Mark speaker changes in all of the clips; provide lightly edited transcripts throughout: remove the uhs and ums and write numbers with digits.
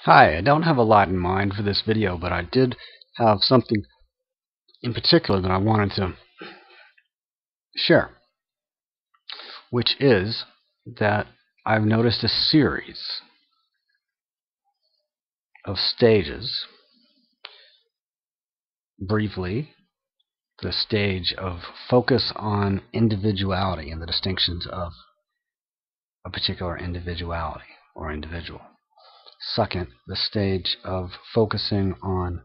Speaker 1: Hi, I don't have a lot in mind for this video, but I did have something in particular that I wanted to share, which is that I've noticed a series of stages. Briefly, the stage of focus on individuality and the distinctions of a particular individuality or individual. Second, the stage of focusing on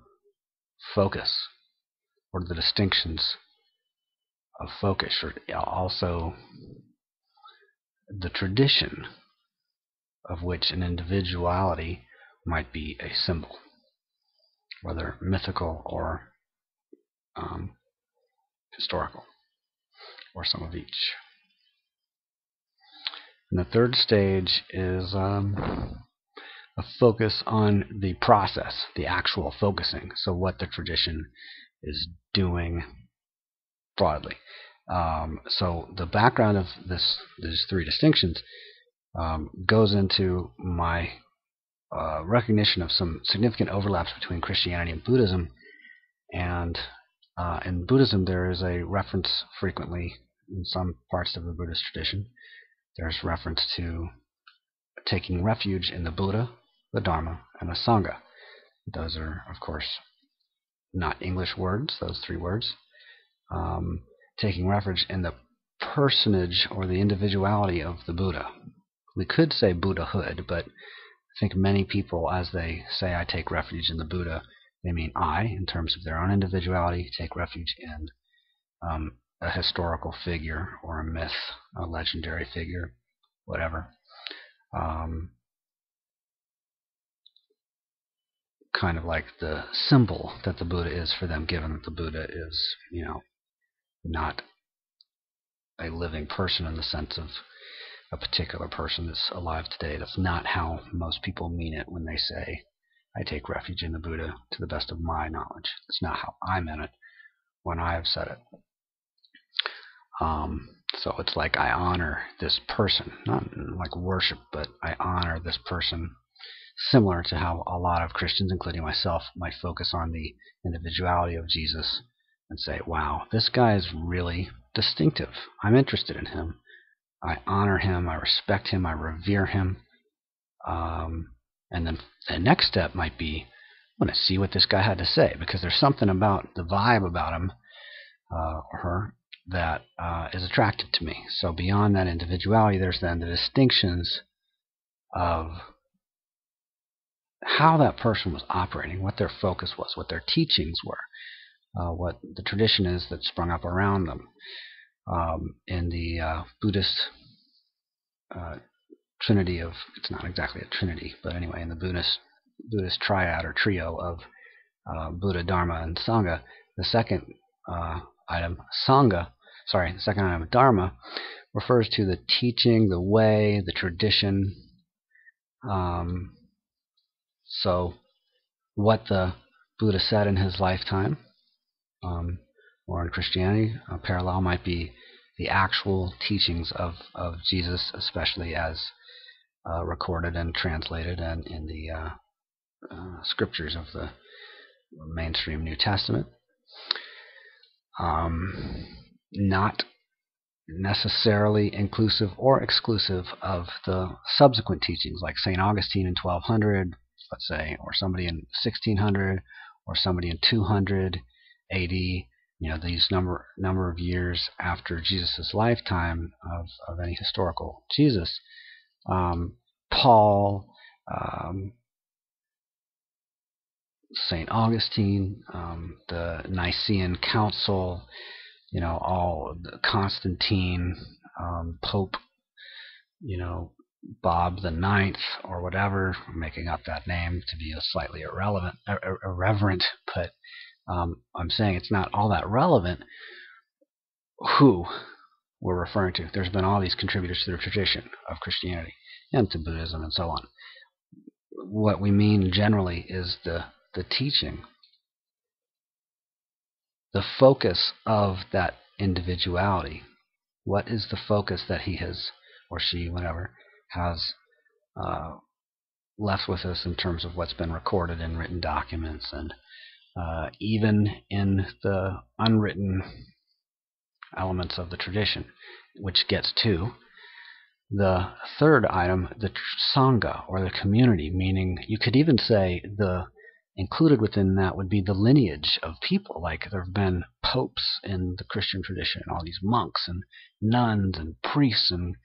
Speaker 1: focus, or the distinctions of focus, or also the tradition of which an individuality might be a symbol, whether mythical or historical, or some of each. And the third stage is a focus on the process, the actual focusing, so what the tradition is doing broadly. So the background of these three distinctions goes into my recognition of some significant overlaps between Christianity and Buddhism. And in Buddhism, there is a reference frequently in some parts of the Buddhist tradition. There's reference to taking refuge in the Buddha, the Dharma, and the Sangha. Those are, of course, not English words, those three words. Taking refuge in the personage or the individuality of the Buddha. We could say Buddhahood, but I think many people, as they say, I take refuge in the Buddha, they mean I, in terms of their own individuality, take refuge in a historical figure or a myth, a legendary figure, whatever. Kind of like the symbol that the Buddha is for them, given that the Buddha is, not a living person in the sense of a particular person that's alive today. That's not how most people mean it when they say, I take refuge in the Buddha to the best of my knowledge. That's not how I meant it when I have said it. So it's like I honor this person, not like worship, but I honor this person, similar to how a lot of Christians, including myself, might focus on the individuality of Jesus and say, wow, this guy is really distinctive. I'm interested in him. I honor him, I respect him, I revere him. And then the next step might be, I want to see what this guy had to say, because there's something about the vibe about him or her that is attractive to me. So beyond that individuality, there's then the distinctions of how that person was operating, what their focus was, what their teachings were, what the tradition is that sprung up around them. In the Buddhist trinity of, it's not exactly a trinity, but anyway, in the Buddhist triad or trio of Buddha, Dharma, and Sangha, the second item, the second item, Dharma, refers to the teaching, the way, the tradition. So what the Buddha said in his lifetime, or in Christianity, a parallel might be the actual teachings of Jesus, especially as recorded and translated and in the scriptures of the mainstream New Testament. Not necessarily inclusive or exclusive of the subsequent teachings, like St. Augustine in 1200, let's say, or somebody in 1600, or somebody in 200 AD. These number of years after Jesus' lifetime of any historical Jesus. Paul, St. Augustine, the Nicene Council, all Constantine, Pope, Bob the Ninth, or whatever. I'm making up that name to be slightly irreverent, but I'm saying it's not all that relevant who we're referring to. There's been all these contributors to the tradition of Christianity and to Buddhism and so on. What we mean generally is the teaching, the focus of that individuality. What is the focus that he has, or she, whatever, has left with us in terms of what's been recorded in written documents, and even in the unwritten elements of the tradition, which gets to the third item, the Sangha, or the community, meaning you could even say included within that would be the lineage of people. Like there have been popes in the Christian tradition, all these monks and nuns and priests, and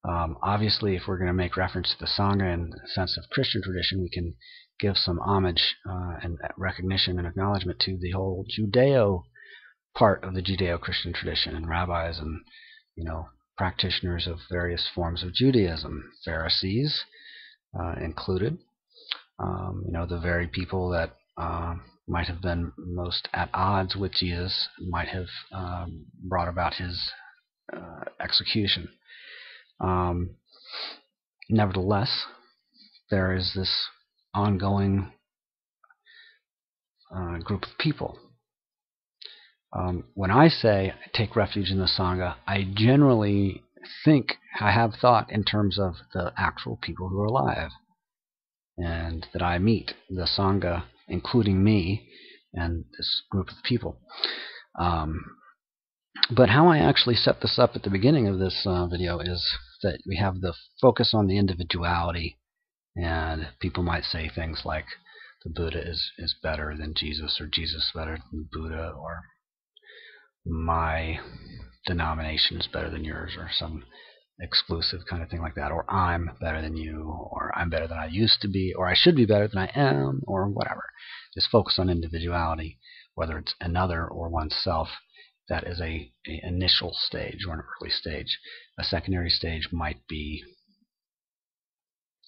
Speaker 1: obviously if we're going to make reference to the Sangha in the sense of Christian tradition, we can give some homage and recognition and acknowledgement to the whole Judeo part of the Judeo-Christian tradition, and rabbis and practitioners of various forms of Judaism, Pharisees included. The very people that might have been most at odds with Jesus might have brought about his execution. Nevertheless, there is this ongoing group of people. When I say take refuge in the Sangha, I generally I have thought in terms of the actual people who are alive and that I meet, the Sangha, including me and this group of people. But how I actually set this up at the beginning of this video is that we have the focus on the individuality, and people might say things like the Buddha is better than Jesus, or Jesus is better than Buddha, or my denomination is better than yours, or some exclusive kind of thing like that, or I'm better than you, or I'm better than I used to be, or I should be better than I am, or whatever. Just focus on individuality, whether it's another or oneself. That is an initial stage or an early stage. A secondary stage might be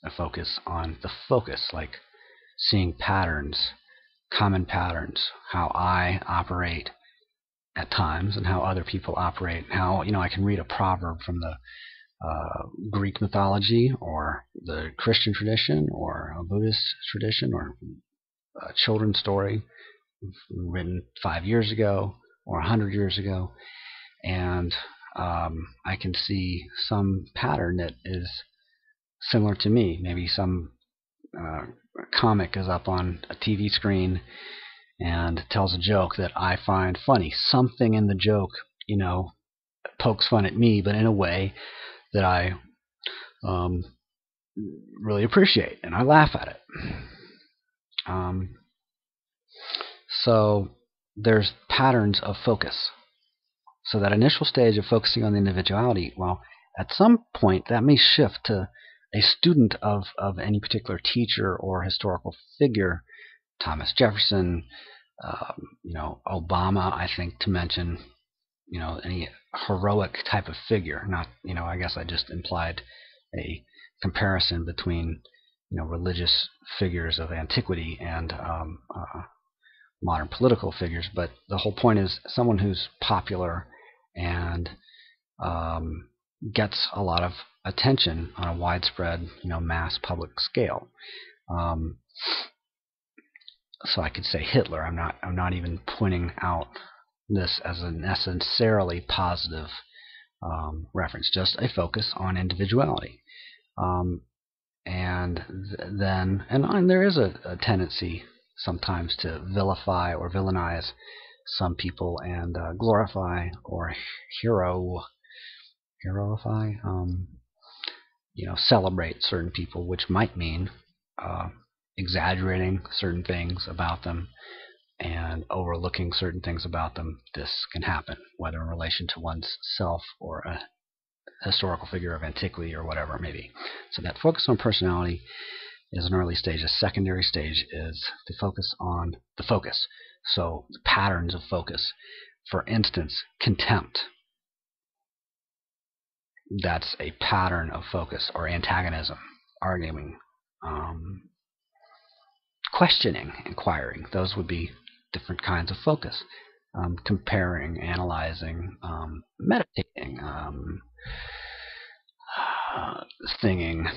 Speaker 1: a focus on the focus, like seeing patterns, common patterns, how I operate at times and how other people operate, how I can read a proverb from the Greek mythology or the Christian tradition or a Buddhist tradition or a children's story written 5 years ago or 100 years ago, and I can see some pattern that is similar to me. Maybe some comic is up on a TV screen and tells a joke that I find funny. Something in the joke, pokes fun at me, but in a way that I really appreciate, and I laugh at it. So there's patterns of focus. So that initial stage of focusing on the individuality, well, at some point that may shift to a student of any particular teacher or historical figure, Thomas Jefferson, Obama, I think, to mention, any heroic type of figure. Not, I guess I just implied a comparison between, religious figures of antiquity and modern political figures. But the whole point is someone who's popular and gets a lot of attention on a widespread, mass public scale. So I could say Hitler. I'm not even pointing out this as a necessarily positive reference, just a focus on individuality. And there is a tendency sometimes to vilify or villainize some people and glorify or heroify, celebrate certain people, which might mean exaggerating certain things about them and overlooking certain things about them. This can happen, whether in relation to one's self or a historical figure of antiquity or whatever it may be. So that focus on personality is an early stage. A secondary stage is the focus on the focus. So the patterns of focus. For instance, contempt. That's a pattern of focus, or antagonism, arguing, questioning, inquiring. Those would be different kinds of focus. Comparing, analyzing, meditating, thinking.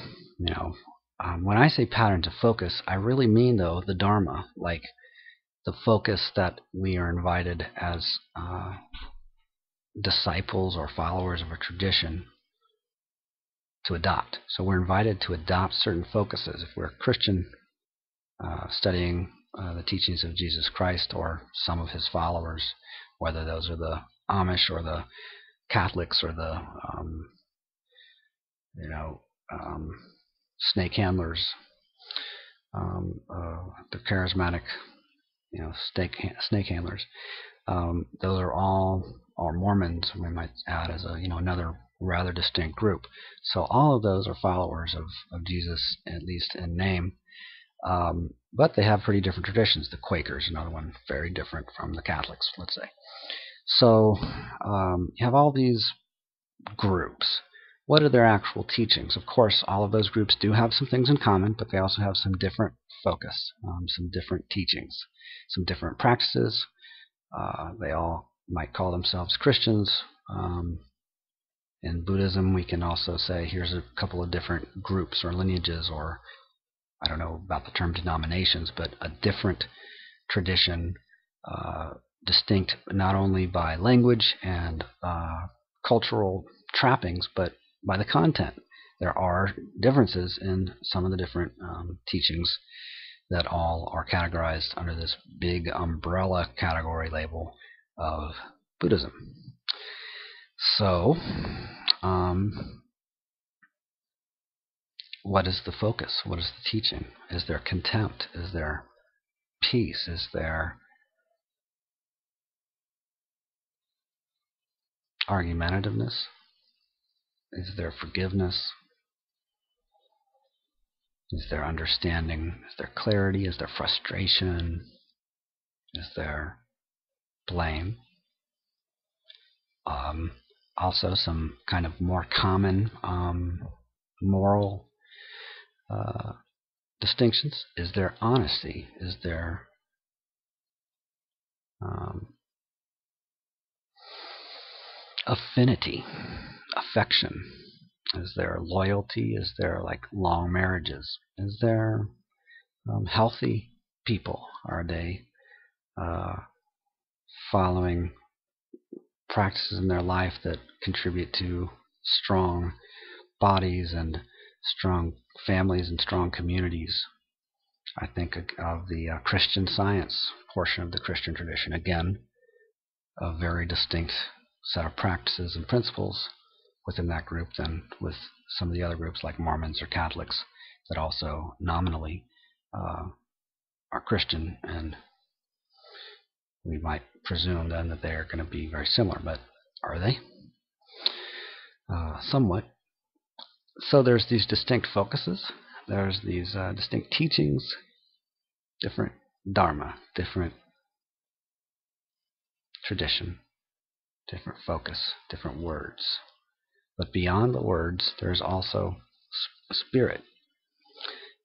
Speaker 1: When I say patterns of focus, I really mean, though, the Dharma, like the focus that we are invited as disciples or followers of a tradition to adopt. So we're invited to adopt certain focuses. If we're a Christian studying the teachings of Jesus Christ or some of his followers, whether those are the Amish or the Catholics or the snake handlers, the charismatic snake handlers. Those are all, or Mormons, we might add as another rather distinct group. So all of those are followers of Jesus, at least in name. But they have pretty different traditions. The Quakers, another one, very different from the Catholics, let's say. So you have all these groups. What are their actual teachings? Of course, all of those groups do have some things in common, but they also have some different focus, some different teachings, some different practices. They all might call themselves Christians. In Buddhism, we can also say here's a couple of different groups or lineages, or I don't know about the term denominations, but a different tradition, distinct not only by language and cultural trappings, but by the content. There are differences in some of the different teachings that all are categorized under this big umbrella category label of Buddhism. So, what is the focus? What is the teaching? Is there contempt? Is there peace? Is there argumentativeness? Is there forgiveness? Is there understanding? Is there clarity? Is there frustration? Is there blame? Also, some kind of more common moral distinctions. Is there honesty? Is there affinity, affection? Is there loyalty? Is there like long marriages? Is there healthy people? Are they following practices in their life that contribute to strong bodies and strong families and strong communities? I think of the Christian Science portion of the Christian tradition. Again, a very distinct set of practices and principles within that group than with some of the other groups like Mormons or Catholics that also nominally are Christian, and we might presume then that they are going to be very similar, but are they? Somewhat. So there's these distinct focuses, there's these distinct teachings, different dharma, different tradition, different focus, different words. But beyond the words, there's also spirit.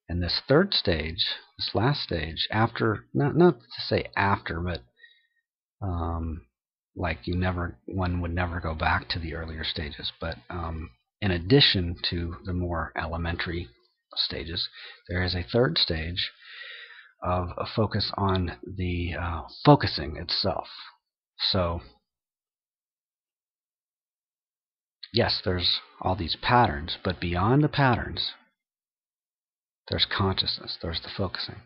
Speaker 1: And this third stage, this last stage, after, not to say after, but like one would never go back to the earlier stages, but in addition to the more elementary stages, there is a third stage of a focus on the focusing itself. So yes, there's all these patterns, but beyond the patterns, there's consciousness, there's the focusing.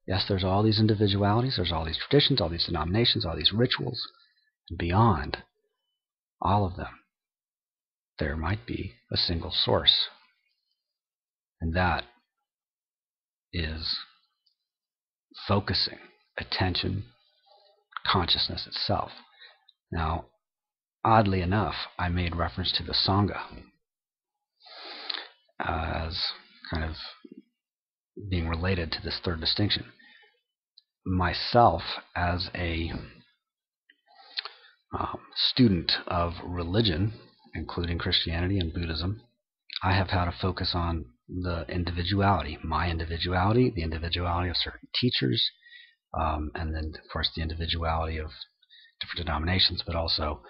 Speaker 1: Yes, there's all these individualities, there's all these traditions, all these denominations, all these rituals, and beyond all of them, there might be a single source. And that is focusing, attention, consciousness itself. Now, oddly enough, I made reference to the Sangha as kind of being related to this third distinction. Myself, as a student of religion, including Christianity and Buddhism, I have had a focus on the individuality, my individuality, the individuality of certain teachers, and then, of course, the individuality of different denominations, but also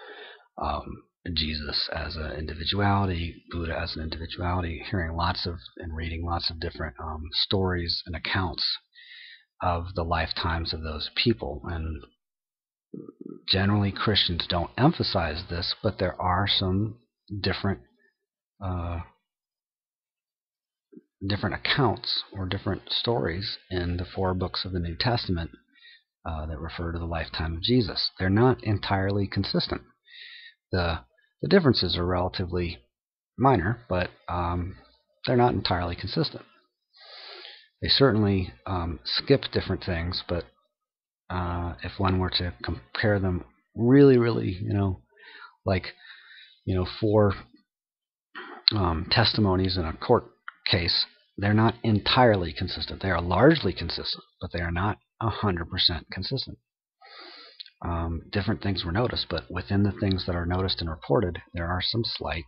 Speaker 1: Jesus as an individuality, Buddha as an individuality, hearing lots of and reading lots of different stories and accounts of the lifetimes of those people. And generally Christians don't emphasize this, but there are some different different accounts or different stories in the 4 books of the New Testament that refer to the lifetime of Jesus. They're not entirely consistent. The differences are relatively minor, but they're not entirely consistent. They certainly skip different things, but if one were to compare them really, like 4 testimonies in a court case, they're not entirely consistent. They are largely consistent, but they are not 100% consistent. Different things were noticed, but within the things that are noticed and reported, there are some slight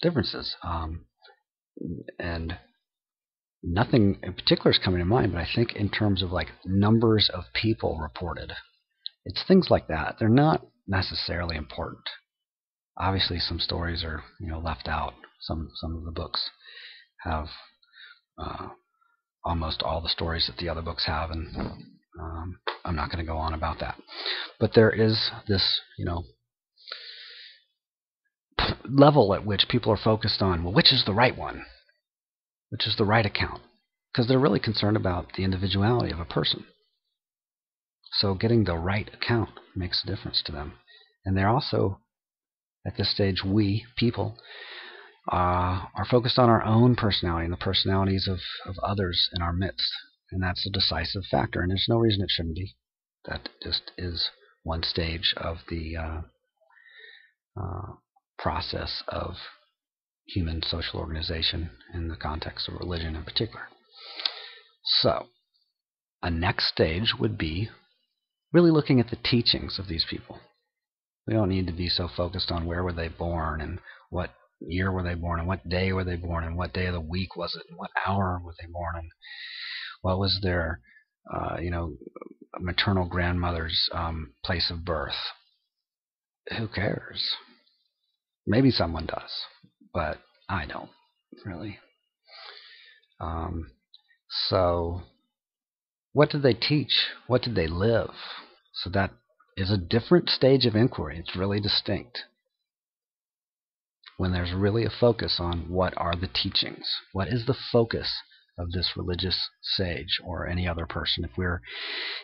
Speaker 1: differences. And nothing in particular is coming to mind, but I think in terms of like numbers of people reported, it's things like that. They're not necessarily important. Obviously, some stories are left out. Some of the books have almost all the stories that the other books have, and I'm not going to go on about that. But there is this level at which people are focused on, well, which is the right one? Which is the right account? Because they're really concerned about the individuality of a person. So getting the right account makes a difference to them. And they're also, at this stage, we, people, are focused on our own personality and the personalities of others in our midst. And that's a decisive factor, and there's no reason it shouldn't be. That just is one stage of the process of human social organization in the context of religion in particular. So, a next stage would be really looking at the teachings of these people. We don't need to be so focused on where were they born and what year were they born and what day were they born and what day of the week was it and what hour were they born and what was their maternal grandmother's place of birth. Who cares? Maybe someone does, but I don't really. So what did they teach? What did they live? So that is a different stage of inquiry. It's really distinct. When there's really a focus on what are the teachings, what is the focus of this religious sage or any other person. If we're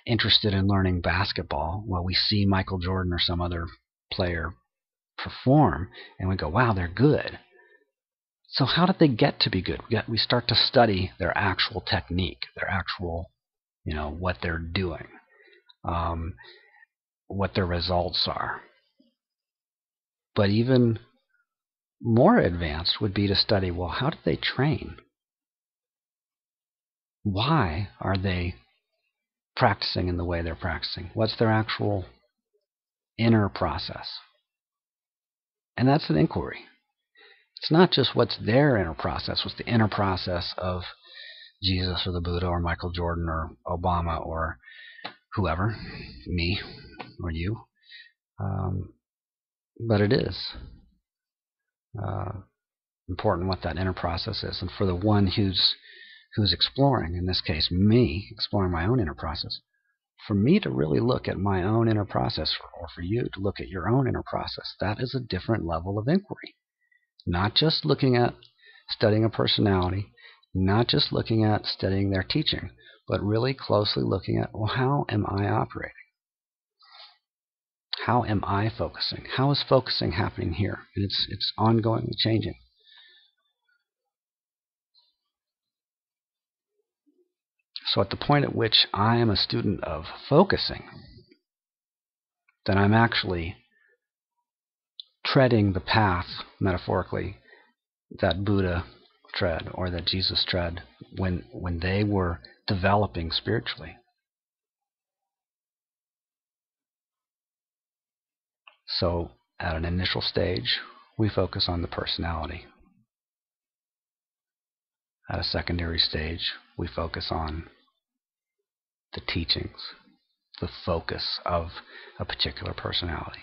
Speaker 1: interested in learning basketball, well, we see Michael Jordan or some other player perform and we go, wow, they're good. So how did they get to be good? We start to study their actual technique, their actual, what they're doing, what their results are. But even more advanced would be to study, well, how did they train? Why are they practicing in the way they're practicing? What's their actual inner process? And that's an inquiry. It's not just what's their inner process, what's the inner process of Jesus or the Buddha or Michael Jordan or Obama or whoever, me or you. But it is important what that inner process is. And for the one who's exploring, in this case me, exploring my own inner process, for me to really look at my own inner process, or for you to look at your own inner process, that is a different level of inquiry. Not just looking at studying a personality, not just looking at studying their teaching, but really closely looking at, well, how am I operating? How am I focusing? How is focusing happening here? And it's ongoingly changing. So at the point at which I am a student of focusing, then I'm actually treading the path, metaphorically, that Buddha tread or that Jesus tread when they were developing spiritually. So at an initial stage, we focus on the personality. At a secondary stage, we focus on the teachings, the focus of a particular personality.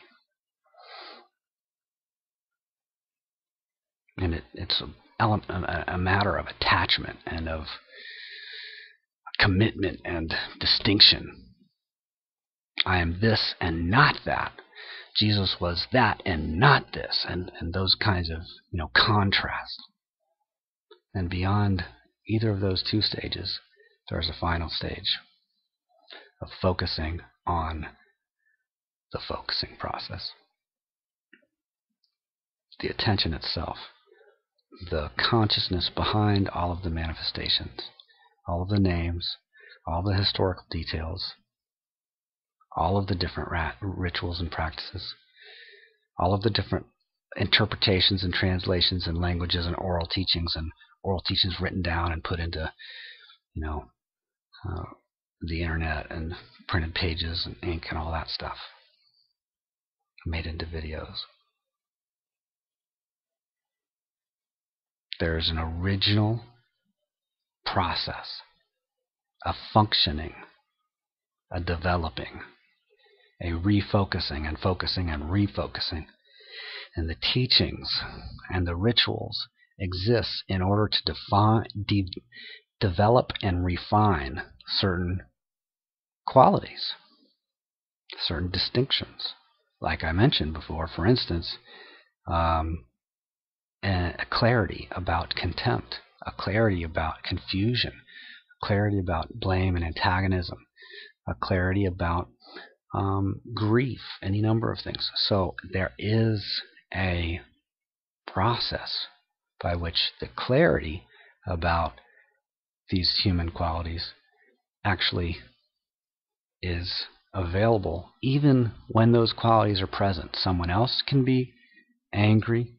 Speaker 1: And it's a matter of attachment and of commitment and distinction. I am this and not that. Jesus was that and not this, and those kinds of contrast. And beyond either of those two stages, there's a final stage of focusing on the focusing process. The attention itself, the consciousness behind all of the manifestations, all of the names, all the historical details, all of the different rituals and practices, all of the different interpretations and translations and languages and oral teachings written down and put into, the internet and printed pages and ink and all that stuff, made into videos. There's an original process, a functioning, a developing, a refocusing and focusing and refocusing. And the teachings and the rituals exist in order to develop and refine certain qualities, certain distinctions. Like I mentioned before, for instance, a clarity about contempt, a clarity about confusion, a clarity about blame and antagonism, a clarity about grief, any number of things. So there is a process by which the clarity about these human qualities actually is available even when those qualities are present. Someone else can be angry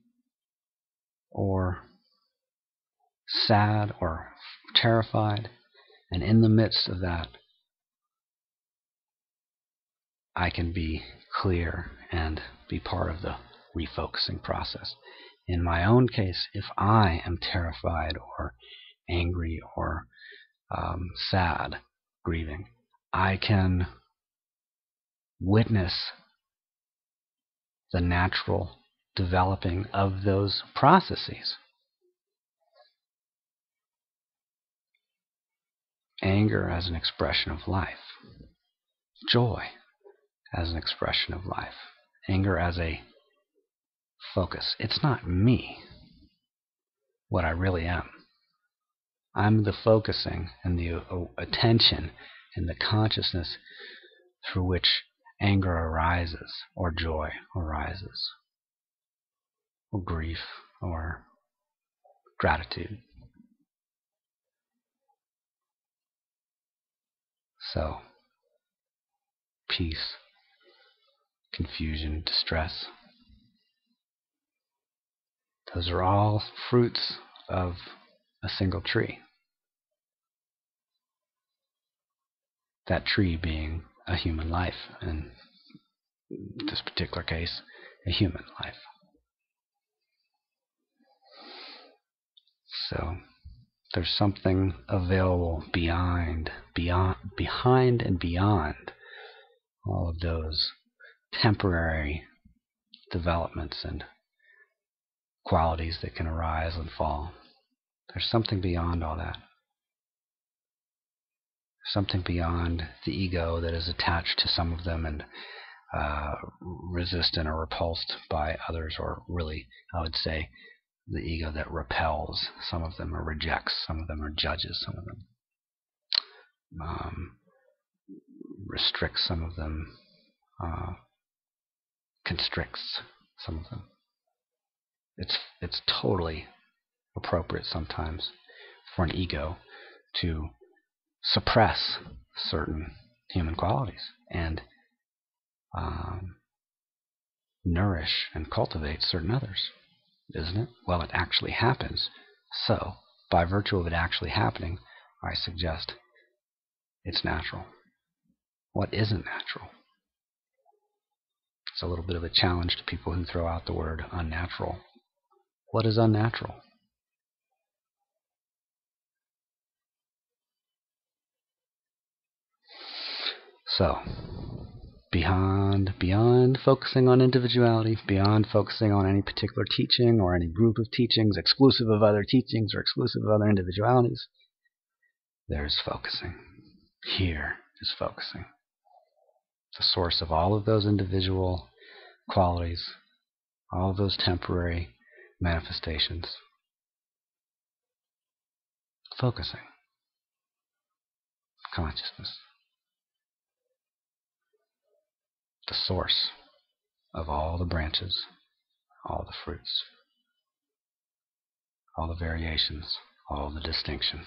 Speaker 1: or sad or terrified, and in the midst of that I can be clear and be part of the refocusing process. In my own case, if I am terrified or angry or sad, grieving, I can witness the natural developing of those processes. Anger as an expression of life. Joy as an expression of life. Anger as a focus. It's not me, what I really am. I'm the focusing and the attention and the consciousness through which anger arises, or joy arises, or grief, or gratitude. So, peace, confusion, distress, those are all fruits of a single tree. That tree being a human life, in this particular case, a human life. So there's something available behind and beyond all of those temporary developments and qualities that can arise and fall. There's something beyond all that. Something beyond the ego that is attached to some of them and resistant or repulsed by others, or really, I would say, the ego that repels some of them or rejects some of them or judges some of them, restricts some of them, constricts some of them. It's totally appropriate sometimes for an ego to suppress certain human qualities and nourish and cultivate certain others, isn't it? Well, it actually happens. So, by virtue of it actually happening, I suggest it's natural. What isn't natural? It's a little bit of a challenge to people who throw out the word unnatural. What is unnatural? So, beyond focusing on individuality, beyond focusing on any particular teaching or any group of teachings exclusive of other teachings or exclusive of other individualities, there's focusing. Here is focusing. The source of all of those individual qualities, all of those temporary manifestations. Focusing. Consciousness. The source of all the branches, all the fruits, all the variations, all the distinctions.